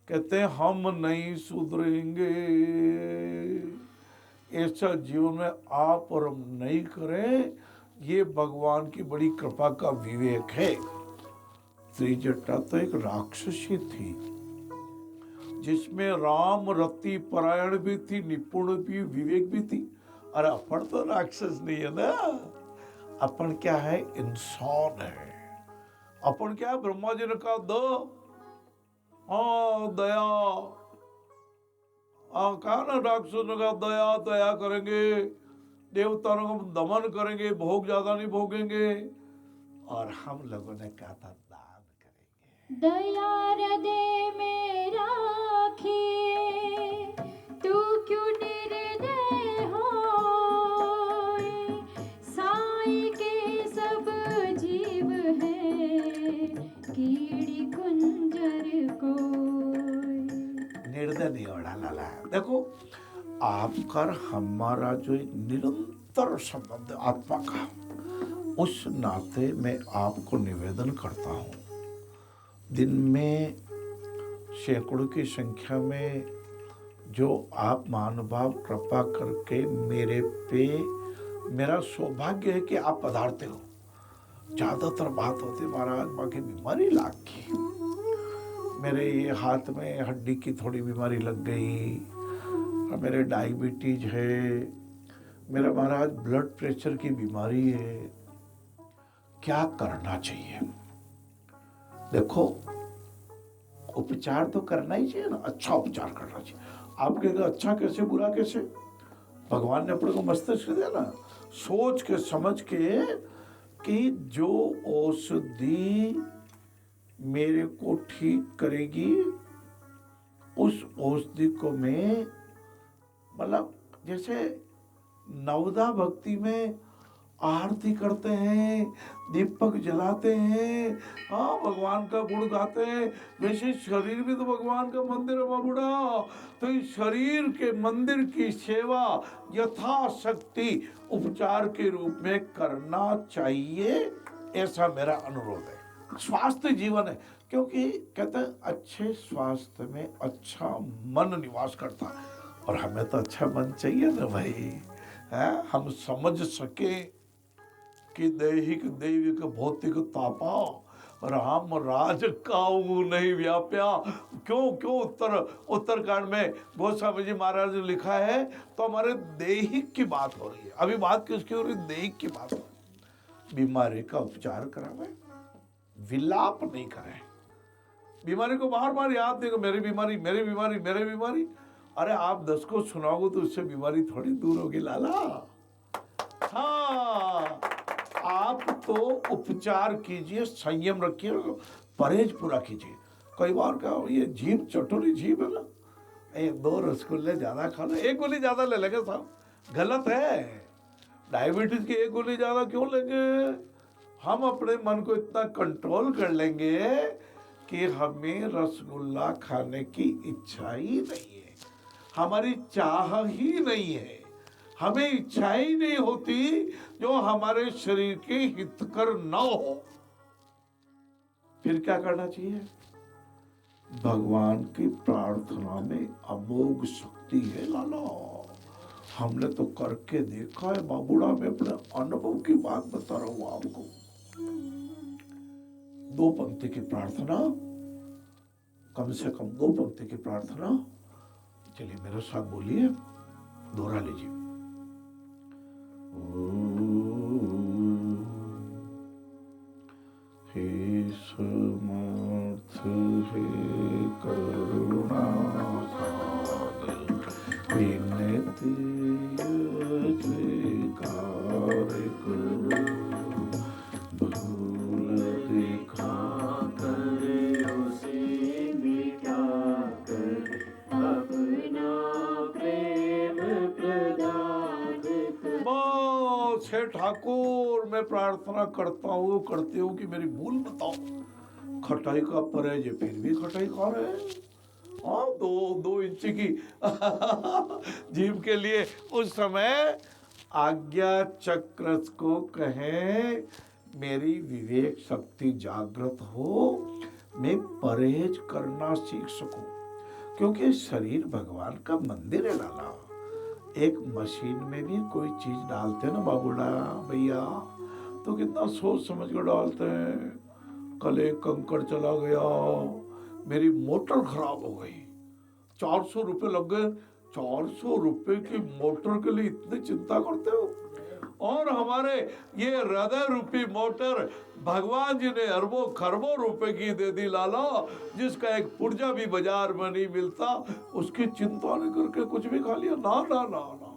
कहते हैं हम नहीं सुधरेंगे, ऐसा जीवन में आप और हम नहीं करें, ये भगवान की बड़ी कृपा का विवेक है। त्रिजटा तो एक राक्षसी थी जिसमें राम रति परायण भी थी, निपुण भी, विवेक भी थी। अरे अपन तो राक्षस नहीं है ना, अपन क्या है, इंसान है। अपन क्या है, ब्रह्मा जी ने कहा दो, हाँ दया, हाँ कहा ना, राक्षस ने कहा दया दया करेंगे, देवताओं को दमन करेंगे, भोग ज्यादा नहीं भोगेंगे। और हम लोगों ने कहा था दान करेंगे। दया हृदय में राखे, तू क्यों निर्दय होए। साई के सब जीव है, कीड़ी कुंजर कोय। निर्दय नहीं होना लाला। देखो आपका हमारा जो एक निरंतर संबंध आत्मा का, उस नाते मैं आपको निवेदन करता हूँ, दिन में सैकड़ों की संख्या में जो आप महानुभाव कृपा करके मेरे पे, मेरा सौभाग्य है कि आप पधारते हो। ज़्यादातर बात होती महाराज माँ की बीमारी लाग की, मेरे ये हाथ में हड्डी की थोड़ी बीमारी लग गई, और मेरे डायबिटीज है, मेरा महाराज ब्लड प्रेशर की बीमारी है, क्या करना चाहिए। देखो उपचार तो करना ही चाहिए ना, अच्छा उपचार करना चाहिए। आप कहेंगे अच्छा कैसे, बुरा कैसे, भगवान ने अपने को मस्तिष्क दिया ना, सोच के समझ के कि जो औषधि मेरे को ठीक करेगी, उस औषधि को मैं, मतलब जैसे नवदा भक्ति में आरती करते हैं, दीपक जलाते हैं, हाँ भगवान का गुण गाते हैं, वैसे शरीर भी तो भगवान का मंदिर है बाबूड़ा। तो इस शरीर के मंदिर की सेवा यथाशक्ति उपचार के रूप में करना चाहिए, ऐसा मेरा अनुरोध है। स्वास्थ्य जीवन है, क्योंकि कहते हैं अच्छे स्वास्थ्य में अच्छा मन निवास करता है, और हमें तो अच्छा मन चाहिए ना भाई, है हम समझ सके कि दैहिक दैविक भौतिक तापा राम राज काऊ नहीं व्याप्या। क्यों क्यों उत्तरकांड में गोस्वामी जी महाराज ने लिखा है, तो हमारे दैहिक की बात हो रही है। अभी बात किसकी हो रही, दैहिक की बात हो रही। बीमारी का उपचार करावे, विलाप नहीं करें, बीमारी को बार बार याद देखो, मेरी बीमारी मेरी बीमारी मेरी बीमारी। अरे आप 10 को सुनाओगे तो उससे बीमारी थोड़ी दूर होगी लाला। हाँ आप तो उपचार कीजिए, संयम रखिए, परहेज पूरा कीजिए। कई बार क्या ये जीभ चटोरी जीभ है ना, एक दो रसगुल्ले ज्यादा खा लो, एक गोली ज्यादा ले लेंगे साहब, गलत है। डायबिटीज की एक गोली ज्यादा क्यों लेंगे, हम अपने मन को इतना कंट्रोल कर लेंगे कि हमें रसगुल्ला खाने की इच्छा ही नहीं है, हमारी चाह ही नहीं है, हमें इच्छा ही नहीं होती जो हमारे शरीर के हितकर न हो। फिर क्या करना चाहिए, भगवान की प्रार्थना में अमोघ शक्ति है लाला। हमने तो करके देखा है बाबूड़ा, मैं अपने अनुभव की बात बता रहा हूं आपको। 2 पंक्ति की प्रार्थना, कम से कम 2 पंक्ति की प्रार्थना, चलिए मेरे साथ बोलिए, दोहरा लीजिए। हे समर्थ हे करुणा सागर, विनती स्वीकार करो, भूल दिखा कर उसे मिटा कर, अपना प्रेम प्रदान कर। हे ठाकुर मैं प्रार्थना करता हूँ, करती हूँ कि मेरी भूल बताओ। खटाई का परहेज है, फिर भी खटाई खा रहे हैं। हाँ 2 इंच की जीभ के लिए उस समय आज्ञा चक्र को कहें, मेरी विवेक शक्ति जागृत हो, मैं परहेज करना सीख सकूं। क्योंकि शरीर भगवान का मंदिर है लाला। एक मशीन में भी कोई चीज डालते हैं ना बाबूड़ा भैया, तो कितना सोच समझ कर डालते हैं। कल एक कंकड़ चला गया, मेरी मोटर खराब हो गई, 400 रुपये लग गए। 400 रुपये की मोटर के लिए इतनी चिंता करते हो? और हमारे ये हृदय रूपी मोटर भगवान जी ने अरबों खरबों रुपए की दे दी लाला, जिसका एक पुर्जा भी बाजार में नहीं मिलता। उसकी चिंता नहीं करके कुछ भी खा लिया? ना ना ना ना,